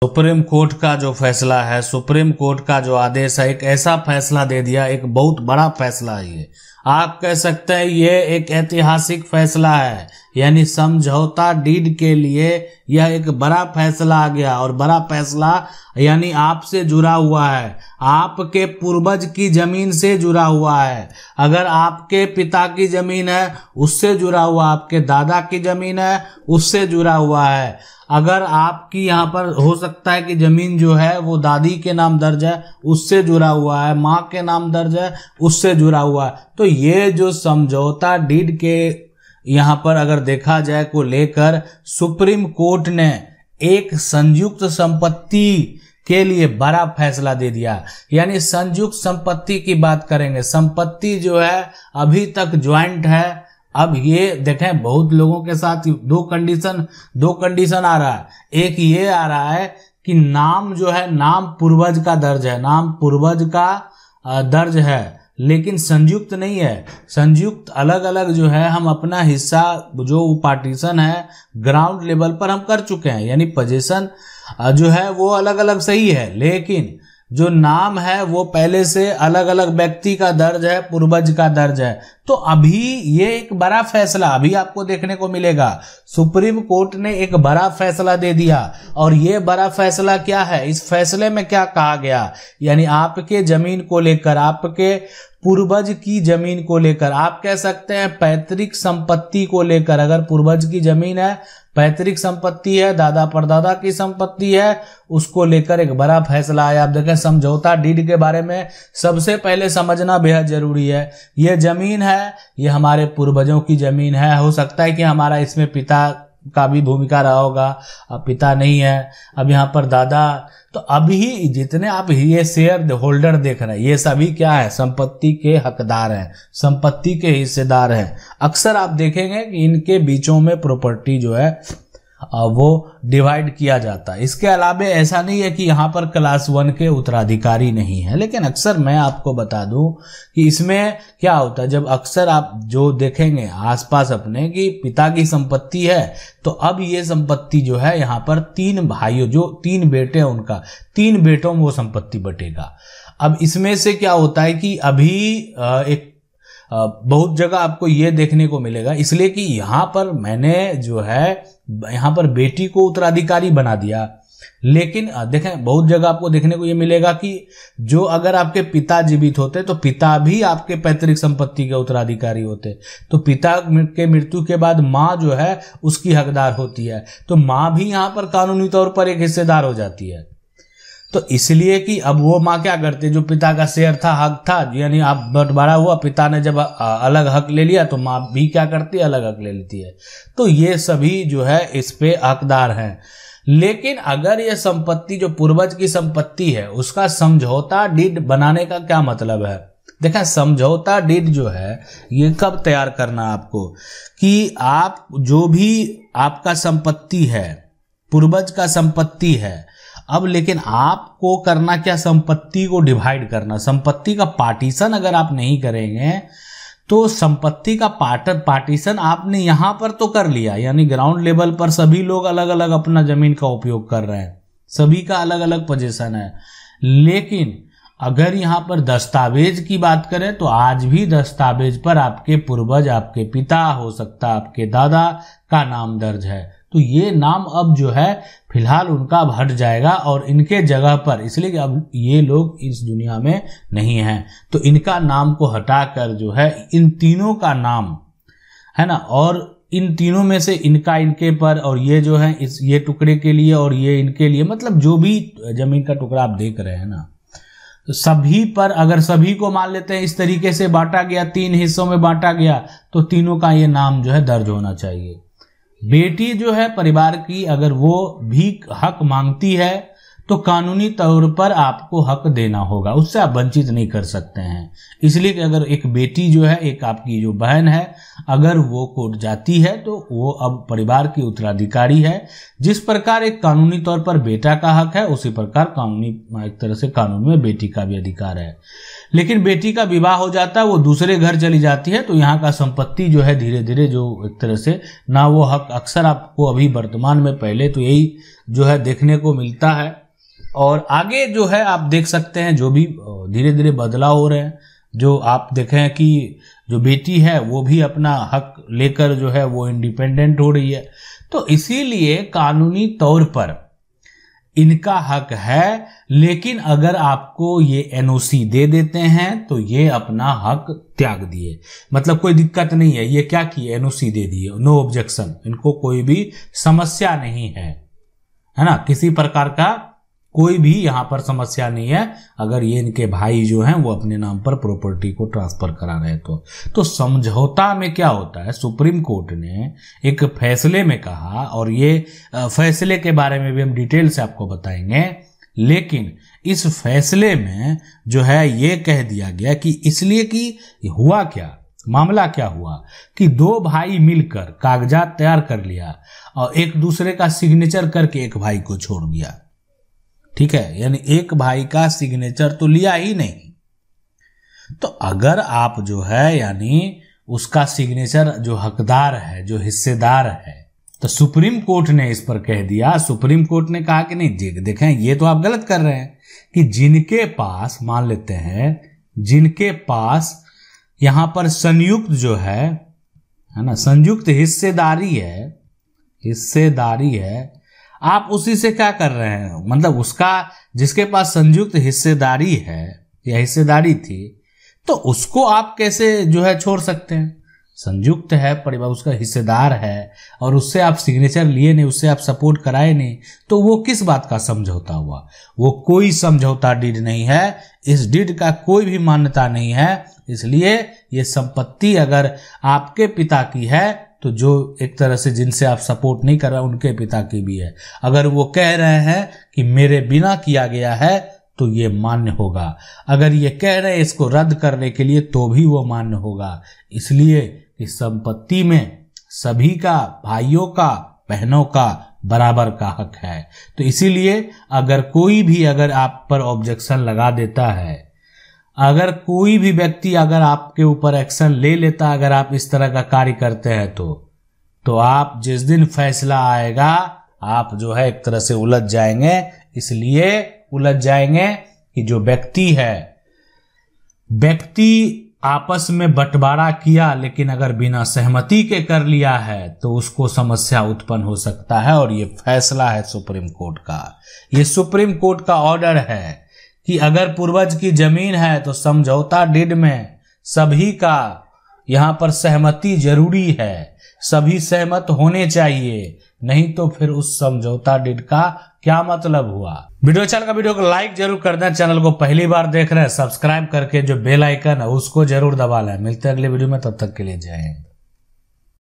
Supreme court का जो फैसला है, सुप्रीम कोर्ट का जो आदेश है, एक ऐसा फैसला दे दिया, एक बहुत बड़ा फैसला है ये। आप कह सकते हैं ये एक ऐतिहासिक फैसला है, यानी समझौता डीड के लिए यह एक बड़ा फैसला आ गया। और बड़ा फैसला यानी आपसे जुड़ा हुआ है, आपके पूर्वज की जमीन से जुड़ा हुआ है। अगर आपके पिता की जमीन है उससे जुड़ा हुआ, आपके दादा की जमीन है उससे जुड़ा हुआ है। अगर आपकी यहाँ पर हो सकता है कि जमीन जो है वो दादी के नाम दर्ज है उससे जुड़ा हुआ है, माँ के नाम दर्ज है उससे जुड़ा हुआ है। तो ये जो समझौता डीड के यहाँ पर अगर देखा जाए को लेकर सुप्रीम कोर्ट ने एक संयुक्त संपत्ति के लिए बड़ा फैसला दे दिया। यानी संयुक्त संपत्ति की बात करेंगे, संपत्ति जो है अभी तक ज्वाइंट है। अब ये देखें बहुत लोगों के साथ दो कंडीशन आ रहा है। एक ये आ रहा है कि नाम जो है, नाम पूर्वज का दर्ज है, नाम पूर्वज का दर्ज है, लेकिन संयुक्त नहीं है। संयुक्त अलग अलग जो है, हम अपना हिस्सा जो पार्टीशन है ग्राउंड लेवल पर हम कर चुके हैं, यानी पोजीशन जो है वो अलग अलग सही है, लेकिन जो नाम है वो पहले से अलग अलग व्यक्ति का दर्ज है, पूर्वज का दर्ज है। तो अभी ये एक बड़ा फैसला अभी आपको देखने को मिलेगा। सुप्रीम कोर्ट ने एक बड़ा फैसला दे दिया। और ये बड़ा फैसला क्या है, इस फैसले में क्या कहा गया, यानी आपके जमीन को लेकर, आपके पूर्वज की जमीन को लेकर, आप कह सकते हैं पैतृक संपत्ति को लेकर। अगर पूर्वज की जमीन है, पैतृक संपत्ति है, दादा परदादा की संपत्ति है, उसको लेकर एक बड़ा फैसला आया। आप देखें समझौता डीड के बारे में सबसे पहले समझना बेहद जरूरी है। यह जमीन है, ये हमारे पूर्वजों की जमीन है। हो सकता है कि हमारा इसमें पिता का भी भूमिका रहा होगा, अब पिता नहीं है, अब यहाँ पर दादा। तो अभी जितने आप ये शेयर होल्डर देख रहे हैं, ये सभी क्या है, संपत्ति के हकदार हैं, संपत्ति के हिस्सेदार हैं। अक्सर आप देखेंगे कि इनके बीचों में प्रॉपर्टी जो है वो डिवाइड किया जाता है। इसके अलावा ऐसा नहीं है कि यहाँ पर क्लास 1 के उत्तराधिकारी नहीं है, लेकिन अक्सर मैं आपको बता दूं कि इसमें क्या होता है, जब अक्सर आप जो देखेंगे आसपास अपने कि पिता की संपत्ति है, तो अब ये संपत्ति जो है यहाँ पर 3 भाइयों, जो 3 बेटे हैं उनका 3 बेटों में वो संपत्ति बटेगा। अब इसमें से क्या होता है कि अभी एक बहुत जगह आपको ये देखने को मिलेगा, इसलिए कि यहाँ पर मैंने जो है यहाँ पर बेटी को उत्तराधिकारी बना दिया। लेकिन देखें बहुत जगह आपको देखने को ये मिलेगा कि जो अगर आपके पिता जीवित होते तो पिता भी आपके पैतृक संपत्ति के उत्तराधिकारी होते। तो पिता के मृत्यु के बाद माँ जो है उसकी हकदार होती है, तो माँ भी यहाँ पर कानूनी तौर पर एक हिस्सेदार हो जाती है। तो इसलिए कि अब वो माँ क्या करती है, जो पिता का शेयर था, हक था, यानी अब बंटवारा हुआ, पिता ने जब अलग हक ले लिया तो माँ भी क्या करती है, अलग हक ले लेती है। तो ये सभी जो है इस पे हकदार हैं। लेकिन अगर ये संपत्ति जो पूर्वज की संपत्ति है उसका समझौता डीड बनाने का क्या मतलब है। देखा, समझौता डीड जो है ये कब तैयार करना आपको, कि आप जो भी आपका संपत्ति है, पूर्वज का संपत्ति है, अब लेकिन आपको करना क्या, संपत्ति को डिवाइड करना। संपत्ति का पार्टीशन अगर आप नहीं करेंगे तो संपत्ति का पार्टीशन आपने यहां पर तो कर लिया, यानी ग्राउंड लेवल पर सभी लोग अलग अलग अपना जमीन का उपयोग कर रहे हैं, सभी का अलग अलग पोजीशन है। लेकिन अगर यहाँ पर दस्तावेज की बात करें तो आज भी दस्तावेज पर आपके पूर्वज, आपके पिता, हो सकता आपके दादा का नाम दर्ज है। तो ये नाम अब जो है फिलहाल उनका अब हट जाएगा और इनके जगह पर, इसलिए कि अब ये लोग इस दुनिया में नहीं हैं, तो इनका नाम को हटाकर जो है इन तीनों का नाम है ना, और इन तीनों में से इनका इनके पर, और ये जो है इस ये टुकड़े के लिए और ये इनके लिए, मतलब जो भी जमीन का टुकड़ा आप देख रहे हैं ना, तो सभी पर अगर सभी को मान लेते हैं इस तरीके से बांटा गया, 3 हिस्सों में बांटा गया, तो तीनों का ये नाम जो है दर्ज होना चाहिए। बेटी जो है परिवार की, अगर वो भी हक मांगती है तो कानूनी तौर पर आपको हक देना होगा, उससे आप वंचित नहीं कर सकते हैं। इसलिए कि अगर एक बेटी जो है, एक आपकी जो बहन है, अगर वो कोर्ट जाती है तो वो अब परिवार की उत्तराधिकारी है। जिस प्रकार एक कानूनी तौर पर बेटा का हक है, उसी प्रकार कानूनी एक तरह से कानून में बेटी का भी अधिकार है। लेकिन बेटी का विवाह हो जाता है, वो दूसरे घर चली जाती है, तो यहाँ का संपत्ति जो है धीरे धीरे जो एक तरह से ना वो हक, अक्सर आपको अभी वर्तमान में, पहले तो यही जो है देखने को मिलता है। और आगे जो है आप देख सकते हैं जो भी धीरे धीरे बदलाव हो रहे हैं, जो आप देखें कि जो बेटी है वो भी अपना हक लेकर जो है वो इंडिपेंडेंट हो रही है। तो इसीलिए कानूनी तौर पर इनका हक है, लेकिन अगर आपको ये एनओसी दे देते हैं तो ये अपना हक त्याग दिए, मतलब कोई दिक्कत नहीं है। ये क्या किए, एनओसी दे दिए, नो ऑब्जेक्शन, इनको कोई भी समस्या नहीं है ना, किसी प्रकार का कोई भी यहाँ पर समस्या नहीं है। अगर ये इनके भाई जो हैं वो अपने नाम पर प्रॉपर्टी को ट्रांसफर करा रहे तो समझौता में क्या होता है, सुप्रीम कोर्ट ने एक फैसले में कहा, और ये फैसले के बारे में भी हम डिटेल से आपको बताएंगे, लेकिन इस फैसले में जो है ये कह दिया गया कि इसलिए कि हुआ क्या, मामला क्या हुआ कि दो भाई मिलकर कागजात तैयार कर लिया और एक दूसरे का सिग्नेचर करके एक भाई को छोड़ दिया। ठीक है, यानी एक भाई का सिग्नेचर तो लिया ही नहीं। तो अगर आप जो है यानी उसका सिग्नेचर जो हकदार है, जो हिस्सेदार है, तो सुप्रीम कोर्ट ने इस पर कह दिया, सुप्रीम कोर्ट ने कहा कि नहीं देखें ये तो आप गलत कर रहे हैं कि जिनके पास, मान लेते हैं जिनके पास यहां पर संयुक्त जो है ना, संयुक्त हिस्सेदारी है, आप उसी से क्या कर रहे हैं, मतलब उसका जिसके पास संयुक्त हिस्सेदारी है या हिस्सेदारी थी, तो उसको आप कैसे जो है छोड़ सकते हैं। संयुक्त है परिवार, उसका हिस्सेदार है और उससे आप सिग्नेचर लिए नहीं, उससे आप सपोर्ट कराए नहीं, तो वो किस बात का समझौता हुआ। वो कोई समझौता डीड नहीं है, इस डीड का कोई भी मान्यता नहीं है। इसलिए ये संपत्ति अगर आपके पिता की है तो जो एक तरह से जिनसे आप सपोर्ट नहीं कर रहे उनके पिता की भी है। अगर वो कह रहे हैं कि मेरे बिना किया गया है तो ये मान्य होगा, अगर ये कह रहे हैं इसको रद्द करने के लिए तो भी वो मान्य होगा। इसलिए इस संपत्ति में सभी का, भाइयों का, बहनों का बराबर का हक है। तो इसीलिए अगर कोई भी अगर आप पर ऑब्जेक्शन लगा देता है, अगर कोई भी व्यक्ति अगर आपके ऊपर एक्शन ले लेता, अगर आप इस तरह का कार्य करते हैं तो आप जिस दिन फैसला आएगा आप जो है एक तरह से उलझ जाएंगे। इसलिए उलझ जाएंगे कि जो व्यक्ति आपस में बंटवारा किया लेकिन अगर बिना सहमति के कर लिया है तो उसको समस्या उत्पन्न हो सकता है। और ये फैसला है सुप्रीम कोर्ट का, ये सुप्रीम कोर्ट का ऑर्डर है कि अगर पूर्वज की जमीन है तो समझौता डीड में सभी का यहां पर सहमति जरूरी है, सभी सहमत होने चाहिए, नहीं तो फिर उस समझौता डीड का क्या मतलब हुआ। वीडियो को लाइक जरूर कर दें, चैनल को पहली बार देख रहे हैं सब्सक्राइब करके जो बेल आइकन है उसको जरूर दबा लें। मिलते हैं अगले वीडियो में, तब तक के लिए जय हिंद।